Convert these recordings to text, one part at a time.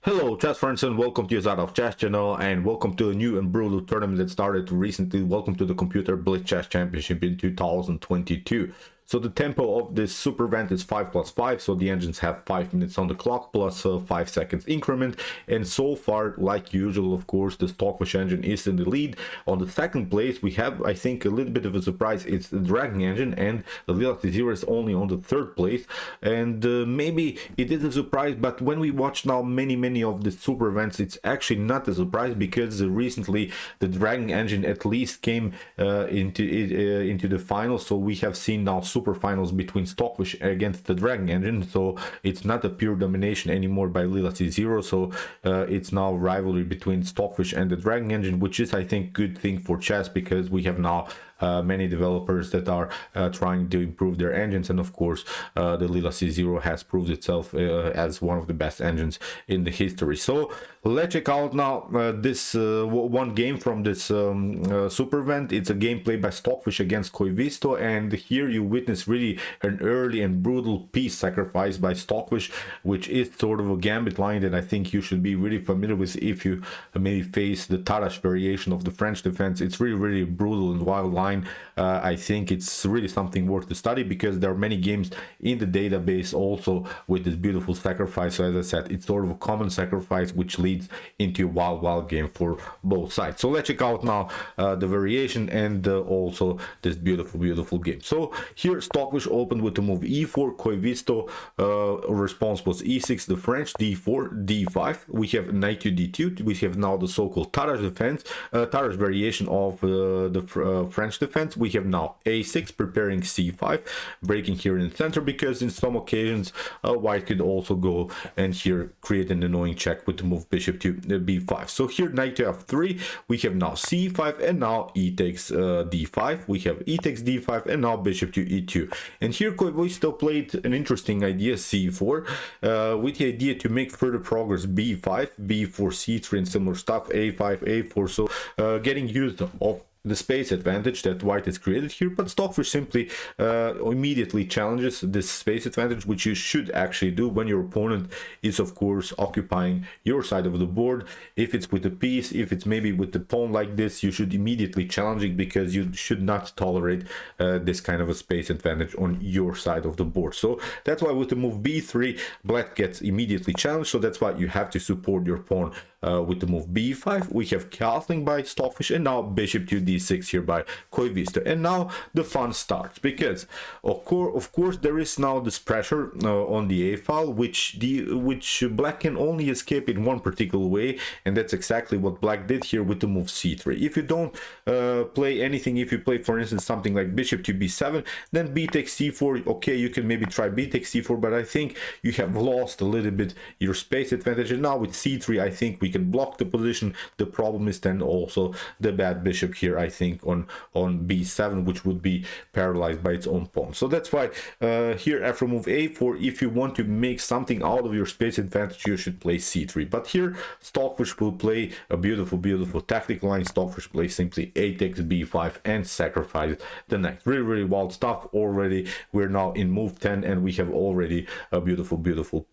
Hello chess friends and welcome to your side of chess channel and welcome to a new and brutal tournament that started recently. Welcome to the Computer Blitz Chess Championship in 2022. So the tempo of this super event is 5+5, so the engines have 5 minutes on the clock plus 5 seconds increment, and so far, like usual, of course, the Stockfish engine is in the lead. On the second place we have, I think, a little bit of a surprise. It's the Dragon engine, and the Lila is only on the third place, and maybe it is a surprise, but when we watch now many of the super events, it's actually not a surprise, because recently the Dragon engine at least came into the final. So we have seen now super finals between Stockfish against the Dragon engine, so it's not a pure domination anymore by Lila C0. So it's now rivalry between Stockfish and the Dragon engine, which is, I think, good thing for chess, because we have now many developers that are trying to improve their engines, and of course the Lila C0 has proved itself as one of the best engines in the history. So let's check out now this one game from this super event. It's a gameplay by Stockfish against Koivisto, and here you witness really an early and brutal piece sacrifice by Stockfish, which is sort of a gambit line that I think you should be really familiar with if you maybe face the Tarrasch variation of the French defense. It's really brutal and wild line. I think it's really something worth to study, because there are many games in the database also with this beautiful sacrifice. So as I said, it's sort of a common sacrifice which leads into a wild game for both sides. So let's check out now the variation and also this beautiful game. So here Stockfish opened with the move e4. Koivisto response was e6, the French d4, d5. We have knight to d2. We have now the so-called Tarrasch defense, Tarrasch variation of the French defense. We have now a6, preparing c5, breaking here in the center, because in some occasions white could also go and here create an annoying check with the move bishop to b5. So here knight to f3, we have now c5, and now e takes d5. We have e takes d5, and now bishop to e2. And here Koivisto played an interesting idea, c4, with the idea to make further progress b5, b4 c3, and similar stuff, a5, a4. So getting used of the space advantage that white has created here, but Stockfish simply immediately challenges this space advantage, which you should actually do when your opponent is, of course, occupying your side of the board. If it's with a piece, if it's maybe with the pawn like this, you should immediately challenge it, because you should not tolerate this kind of a space advantage on your side of the board. So that's why with the move b3, black gets immediately challenged. So that's why you have to support your pawn with the move b5. We have castling by Stockfish, and now bishop to d6 here by Koivisto. And now the fun starts, because of course there is now this pressure on the a file, which black can only escape in one particular way, and that's exactly what black did here with the move c3. If you don't play anything, if you play, for instance, something like bishop to b7, then b takes c4, okay, you can maybe try b takes c4, but I think you have lost a little bit your space advantage. And now with c3, I think we can block the position. The problem is then also the bad bishop here, I think, on b7, which would be paralyzed by its own pawn. So that's why here after move a4, if you want to make something out of your space advantage, you should play c3. But here Stockfish will play a beautiful tactical line. Stockfish plays simply a takes b5 and sacrifice the knight. Really wild stuff. Already we're now in move 10, and we have already a beautiful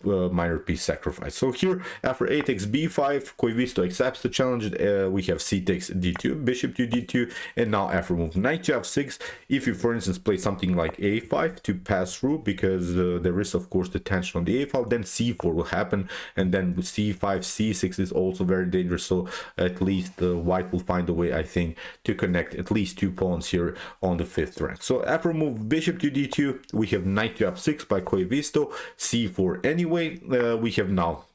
minor piece sacrifice. So here after a takes b5, Koivisto accepts the challenge. We have c takes d2, bishop to d2, and now after move knight to f6, if you, for instance, play something like a5 to pass through, because there is, of course, the tension on the a file, then c4 will happen, and then with c5, c6 is also very dangerous. So at least white will find a way, I think, to connect at least 2 pawns here on the 5th rank. So after move bishop to d2, we have knight to f6 by Koivisto, c4 anyway. We have now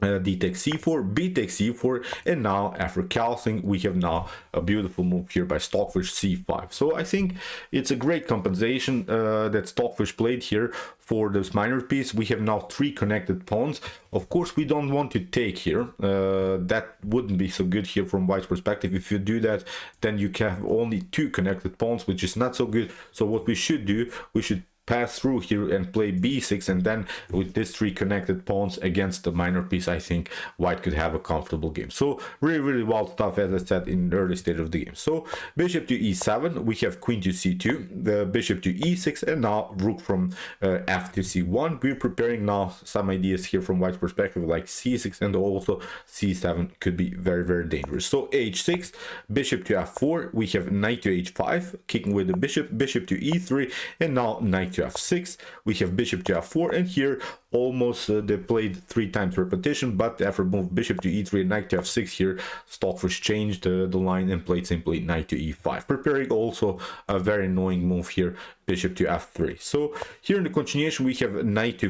d takes c4, b takes c4, and now after castling, we have now a beautiful move here by Stockfish, c5. So I think it's a great compensation that Stockfish played here for this minor piece. We have now 3 connected pawns. Of course, we don't want to take here. That wouldn't be so good here from white's perspective. If you do that, then you can have only 2 connected pawns, which is not so good. So what we should do, we should pass through here and play b6, and then with these three connected pawns against the minor piece, I think white could have a comfortable game. So really wild stuff, as I said, in the early stage of the game. So bishop to e7, we have queen to c2, the bishop to e6, and now rook from f to c1. We're preparing now some ideas here from white's perspective, like c6, and also c7 could be very dangerous. So h6, bishop to f4, we have knight to h5, kicking with the bishop, bishop to e3, and now knight to f6. We have bishop to f4, and here almost they played 3 times repetition, but after move bishop to e3 and knight to f6, here Stockfish changed the line and played simply knight to e5, preparing also a very annoying move here, bishop to f3. So here in the continuation we have knight to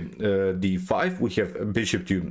d5, we have bishop to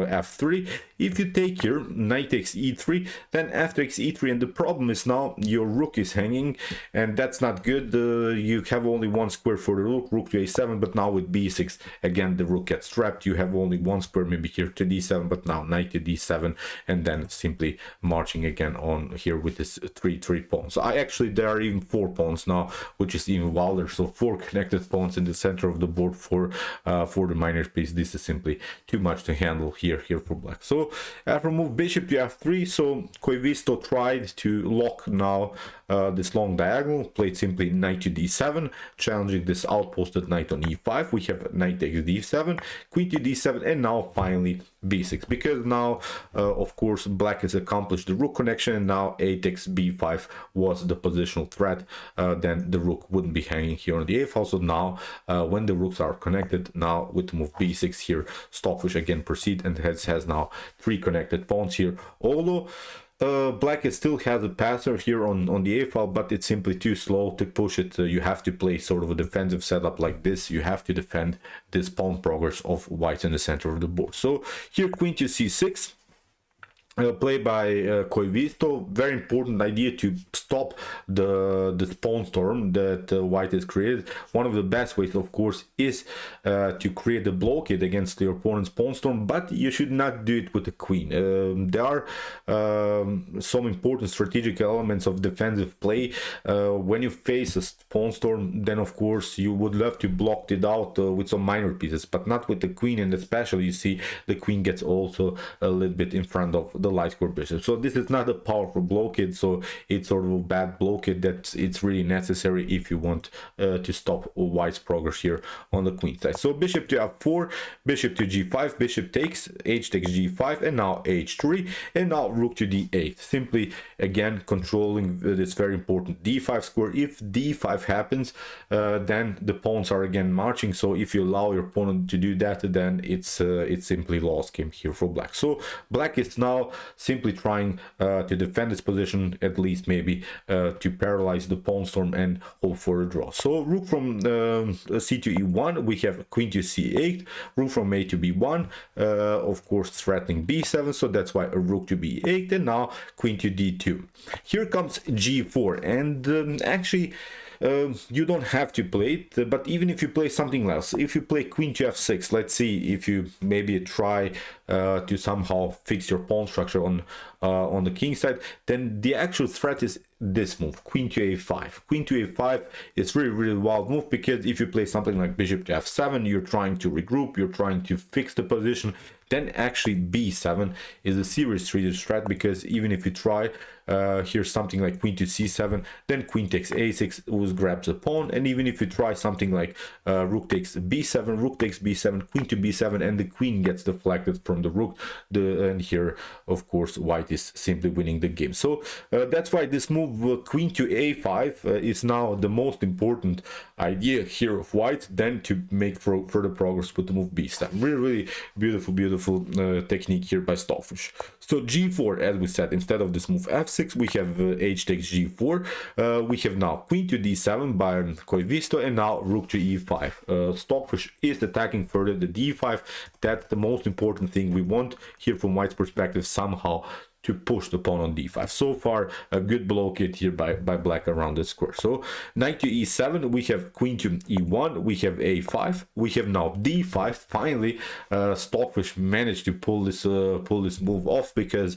f3. If you take here knight takes e3, then f takes e3, and the problem is now your rook is hanging, and that's not good. You have only one square for the rook to a7, but now with b6 again the rook gets trapped. You have only one square maybe here to d7, but now knight to d7, and then simply marching again on here with this 3 pawns. So there are even 4 pawns now, which is even wilder. So 4 connected pawns in the center of the board for the minor piece. This is simply too much to handle here for black. So after move bishop to f3, so Koivisto tried to lock now this long diagonal, played simply knight to d7, challenging this outposted knight on e5. We have knight takes d7, queen to d7, and now finally b6, because now of course black has accomplished the rook connection, and now a takes b5 was the positional threat. Then the rook wouldn't be hanging here on the a file. So now when the rooks are connected, now with move b6 here, Stockfish again proceed and has now 3 connected pawns here. Although black still has a passer here on the a file, but it's simply too slow to push it. You have to play sort of a defensive setup like this. You have to defend this pawn progress of white in the center of the board. So here queen to c6, played by Koivisto. Very important idea to stop the pawn storm that white has created. One of the best ways, of course, is to create a blockade against your opponent's pawn storm, but you should not do it with the queen. There are some important strategic elements of defensive play. When you face a pawn storm, then of course you would love to block it out with some minor pieces, but not with the queen, and especially you see the queen gets also a little bit in front of the light square bishop. So this is not a powerful blockade, so it's sort of a bad blockade that it's really necessary if you want to stop white's progress here on the queen side. So bishop to f4, bishop to g5, bishop takes, h takes g5, and now h3, and now rook to d8, simply again controlling this very important d5 square. If d5 happens, then the pawns are again marching. So if you allow your opponent to do that, then it's simply lost game here for black. So black is now simply trying to defend its position, at least maybe to paralyze the pawn storm and hope for a draw. So rook from c to e1, we have queen to c8, rook from a to b1, of course threatening b7, so that's why a rook to b8, and now queen to d2. Here comes g4, and actually you don't have to play it, but even if you play something else, if you play queen to f6, let's see if you maybe try to somehow fix your pawn structure on the king side, then the actual threat is this move, queen to a5. Queen to a5 is really wild move, because if you play something like bishop to f7, you're trying to regroup, you're trying to fix the position. Then actually b7 is a serious threat, because even if you try here's something like queen to c7, then queen takes a6, who grabs a pawn, and even if you try something like rook takes b7, rook takes b7, queen to b7, and the queen gets deflected from the rook, and here of course white is simply winning the game. So that's why this move queen to a5 is now the most important idea here of white, then to make further progress with the move b7. Really beautiful technique here by Stockfish. So g4, as we said, instead of this move f6, we have h takes g4. We have now queen to d7 by Koivisto, and now rook to e5. Stockfish is attacking further the d5. That's the most important thing we want here from white's perspective, somehow to push the pawn on d5. So far a good blockade here by black around the square. So knight to e7, we have queen to e1, we have a5, we have now d5. Finally Stockfish managed to pull this move off, because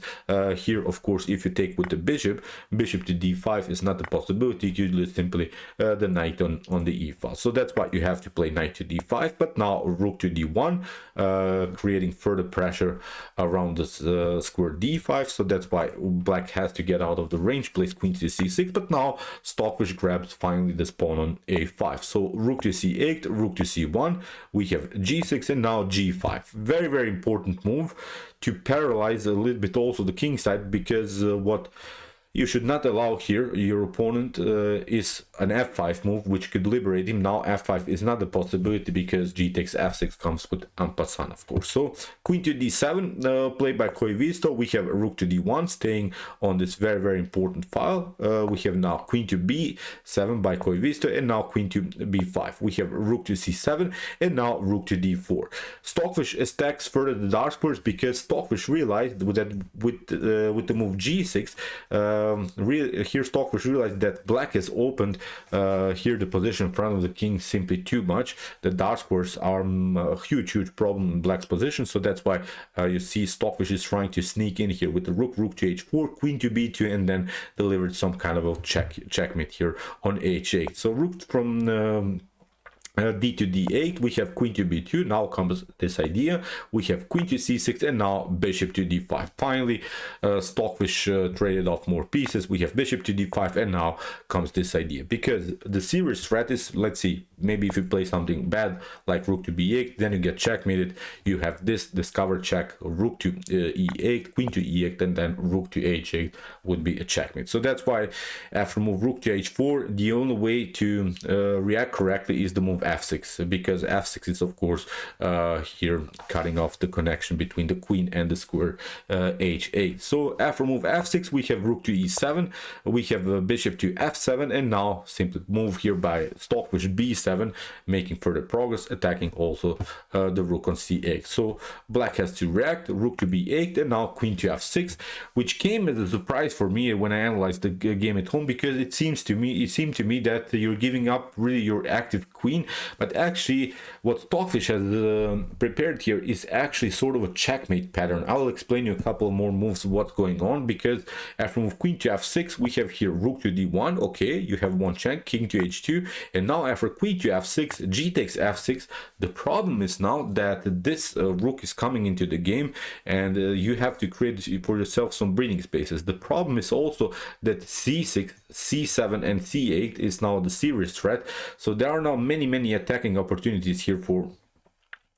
here of course if you take with the bishop to d5 is not a possibility. You lose simply the knight on the e file. So that's why you have to play knight to d5, but now rook to d1, creating further pressure around this square d5. So that's why black has to get out of the range, plays queen to c6, but now Stockfish grabs finally this pawn on a5. So rook to c8, rook to c1, we have g6 and now g5. Very, very important move to paralyze a little bit also the king side, because what you should not allow here your opponent is an f5 move, which could liberate him. Now f5 is not a possibility because g takes f6 comes with en passant, of course. So queen to d7 played by Koivisto. We have rook to d1 staying on this very, very important file. We have now queen to b7 by Koivisto, and now queen to b5. We have rook to c7 and now rook to d4. Stockfish stacks further the dark squares because Stockfish realized that with the move g6, here Stockfish realized that black has opened here the position in front of the king simply too much. The dark squares are a huge problem in black's position. So that's why you see Stockfish is trying to sneak in here with the rook to h4, queen to b2, and then delivered some kind of a checkmate here on h8. So rook from d to d8, we have queen to b2. Now comes this idea, we have queen to c6, and now bishop to d5. Finally Stockfish traded off more pieces. We have bishop to d5, and now comes this idea, because the serious threat is, let's see, maybe if you play something bad like rook to b8, then you get checkmated. You have this discover check, rook to e8, queen to e8, and then rook to h8 would be a checkmate. So that's why after move rook to h4, the only way to react correctly is the move f6, because f6 is of course here cutting off the connection between the queen and the square h8. So after move f6, we have rook to e7, we have bishop to f7, and now simply move here by Stockfish b7, making further progress, attacking also the rook on c8. So black has to react, rook to b8, and now queen to f6, which came as a surprise for me when I analyzed the game at home, because it seemed to me that you're giving up really your active queen. But actually what Stockfish has prepared here is actually sort of a checkmate pattern. I will explain you a couple more moves what's going on, because after move queen to f6, we have here rook to d1. Okay, you have one check, king to h2, and now after queen to f6, g takes f6. The problem is now that this rook is coming into the game, and you have to create for yourself some breathing spaces. The problem is also that c6, c7, and c8 is now the serious threat. So there are now many attacking opportunities here for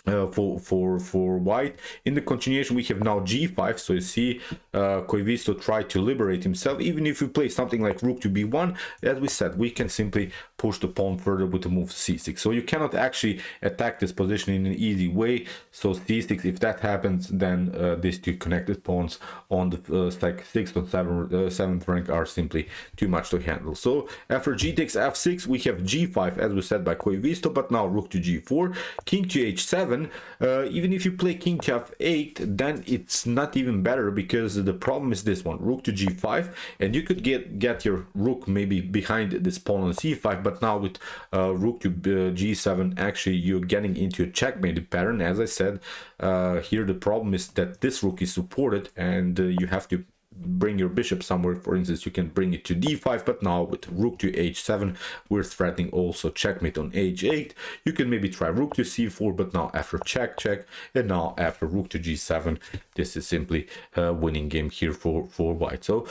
white. In the continuation, we have now g5. So you see Koivisto tried to liberate himself. Even if you play something like rook to b1, as we said, we can simply push the pawn further with the move c6. So you cannot actually attack this position in an easy way. So c6, if that happens, then these two connected pawns on the stack 6th and 7th rank are simply too much to handle. So after g takes f6, we have g5, as we said by Koivisto, but now rook to g4, king to h7. Even if you play king to f8, then it's not even better, because the problem is this one, rook to g5, and you could get your rook maybe behind this pawn on c5, but now with rook to g7, actually you're getting into a checkmate pattern. As I said, here the problem is that this rook is supported, and you have to bring your bishop somewhere. For instance, you can bring it to d5, but now with rook to h7, we're threatening also checkmate on h8. You can maybe try rook to c4, but now after check, and now after rook to g7, this is simply a winning game here for white. So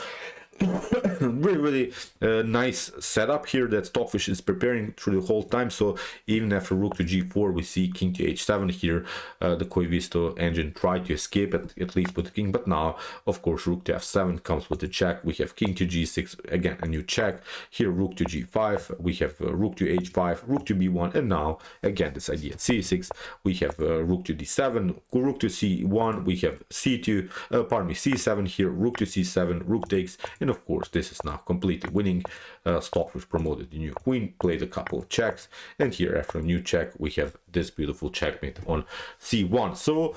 really nice setup here that Stockfish is preparing through the whole time. So even after rook to g4, we see king to h7 here. The Koivisto engine tried to escape at least with the king, but now of course rook to f7 comes with the check. We have king to g6, again a new check. Here rook to g5, we have rook to h5, rook to b1, and now again this idea at c6, we have rook to d7, rook to c1, we have c7 here, rook to c7, rook takes, and of course this is now completely winning. Stockfish promoted the new queen, played a couple of checks, and here after a new check we have this beautiful checkmate on c1. So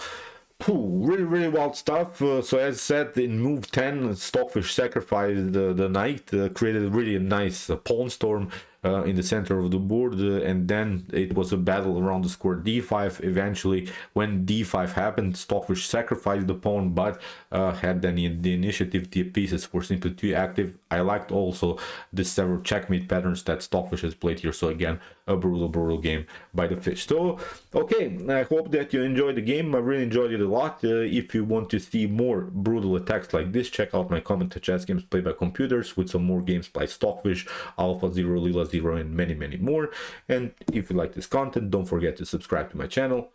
Really wild stuff. So as said, in move 10, Stockfish sacrificed the knight, created really a nice pawn storm in the center of the board, and then it was a battle around the square d5. Eventually, when d5 happened, Stockfish sacrificed the pawn, but had then the initiative. The pieces were simply too active. I liked also the several checkmate patterns that Stockfish has played here. So again, a brutal game by the fish. So okay, I hope that you enjoyed the game. I really enjoyed it a lot. If you want to see more brutal attacks like this, check out my comment to chess games played by computers with some more games by Stockfish, Alpha Zero, Lila Zero, and many more. And if you like this content, don't forget to subscribe to my channel.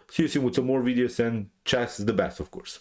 See you soon with some more videos, and chess is the best, of course.